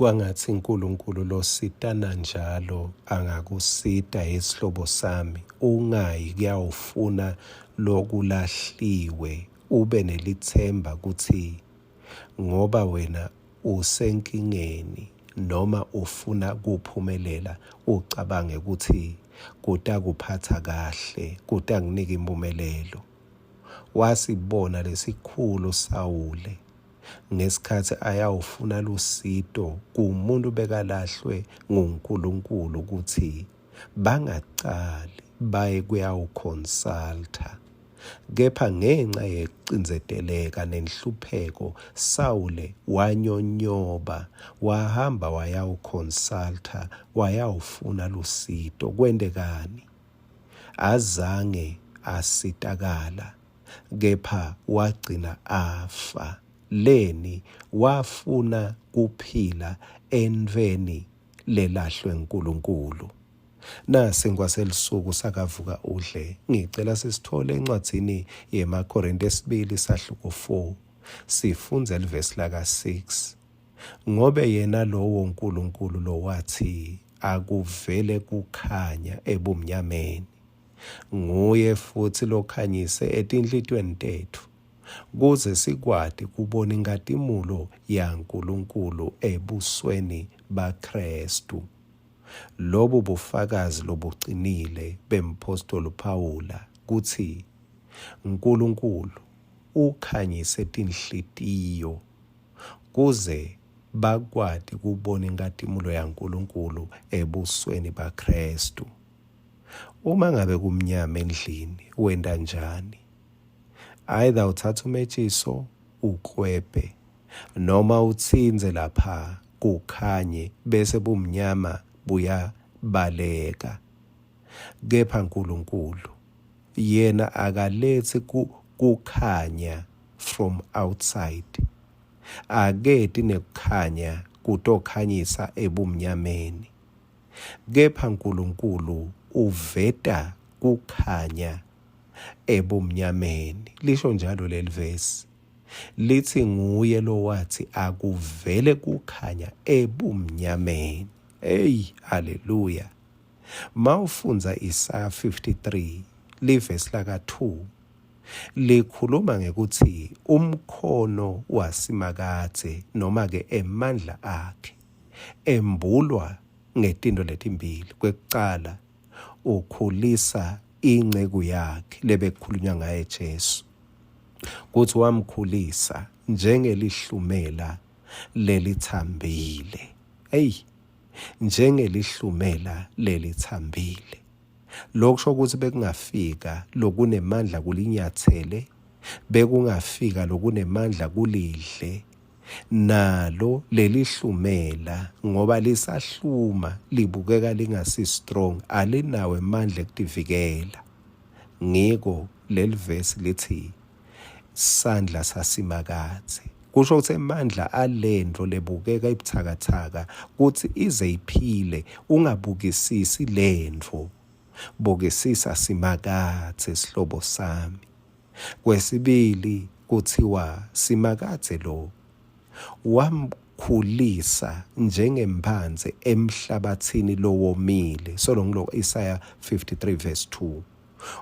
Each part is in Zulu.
Kwangathi uNkulunkulu lo sitana njalo angakusita isihlobo sami, ungayi kuyawufuna lokulahliwe, ube nelithemba ukuthi ngoba wena usenkingeni noma ufuna kuphumelela, ucabange ukuthi kutakuphatha kahle, kutakunika impumelelo. Wasibona lesikhulu Sawule ngesikhathi ayawufuna lusito kumuntu bekalahlwe nguNkulunkulu ukuthi bangacali baye kuyawuconsulta. Kepha ngenxa yecinzeteleka nenhlupheko, Sawule wanyonyoba, wahamba wayawuconsulta, wayawufuna lusito. Kwendekani? Azange asitakala, kepha wagcina afa. Leni wafuna kuphila enveni lelahlwe uNkulunkulu. Nasi ngwaselisuku sakavuka udle, ngicela sisithole encwadzini yemaKorinte 2:4, sifunze livesi laka-6. Ngobe yena lowo uNkulunkulu lo wathi akuvele kukhanya ebumnyameni, nguye futhi lokhanyise etinhlitiyweni tethu, kuze sikwati kubona inkazimulo yaNkulunkulu ebusweni baKristu. Lobu bufakazi lobucinile bempostoli Phawula kuthi uNkulunkulu ukhanyise tinhlitiyo kuze bakwati kubona inkazimulo yaNkulunkulu ebusweni baKristu. Uma ngabe kumnyama endlini wenda njani? Either uthatha umethiso ukwebhe noma utsinze lapha kukhanye bese bumnyama buyabaleka. Kepha uNkulunkulu yena akalethi kukhanya from outside, aketi nekukhanya kutokhanyisa ebumnyameni. Kepha uNkulunkulu uveta kukhanya ebumnyameni. Lisho njalo leli vesi, lithi nguye lo wathi akuvele kukhanya ebumnyameni. Hey, haleluya. Mawufunza Isaya 53 livesi laka-2, likhuluma ngekuthi umkhono wasimakadze noma ke emandla akhe embulwa ngetindo letimbili. Kwekucala ukhulisa inceku yakhe lebekukhulunywa ngaye Jesu, kuthi wamkhulisa njengelihlumela lelithambile. Hey, njengelihlumela lelithambile. Lokusho ukuthi bekungafika lokunemandla kulinyathele, bekungafika lokunemandla kulidle, nalo lelihlumela ngoba lisahluma libukeka lingasi strong, alinawo amandla ekutivikela. Ngiko leli vesi lithi sandla sasimakadze. Kusho ukuthi amandla alento lebukeka ibuthakathaka kuthi ize iphile, ungabukisisi lento, bukisisa simakadze sihlobo sami. Kwesibili kuthiwa simakadze lo wamkhulisa njengembanze emhlabathini lowomile. Solo ngilo Isaya 53:2.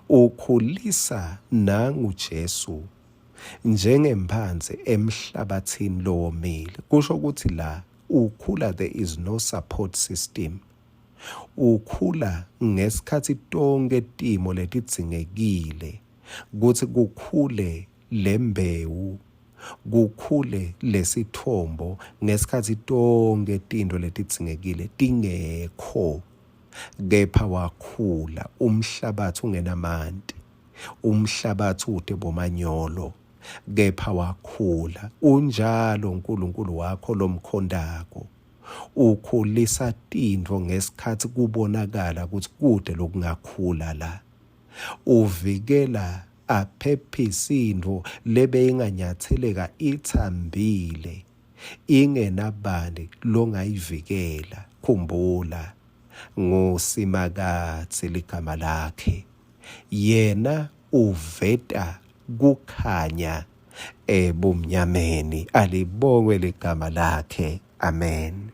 Ukhulisa nanguJesu njengembanze emhlabathini lowomile. Kusho ukuthi la ukhula, there is no support system. Ukhula ngesikhathi tonke timo letidzingekile kuthi kukhule lembewu, kukhule lesithombo ngesikhathi tonke tinto letidzingekile tingekho. Kepha wakhula, umhlabathi ungenamanti, umhlabathi ude bomanyolo, kepha wakhula. Unjalo uNkulunkulu wakho lomkhondako, ukhulisa tinto ngesikhathi kubonakala ukuthi kude lokungakhula la. Uvikela aphephise into lebe inganyatheleka ithambile, ingenabani longayivikela. Khumbula, ngusimakadze ligama lakhe, yena uveta kukhanya ebumnyameni. Alibongwe ligama lakhe. Amen.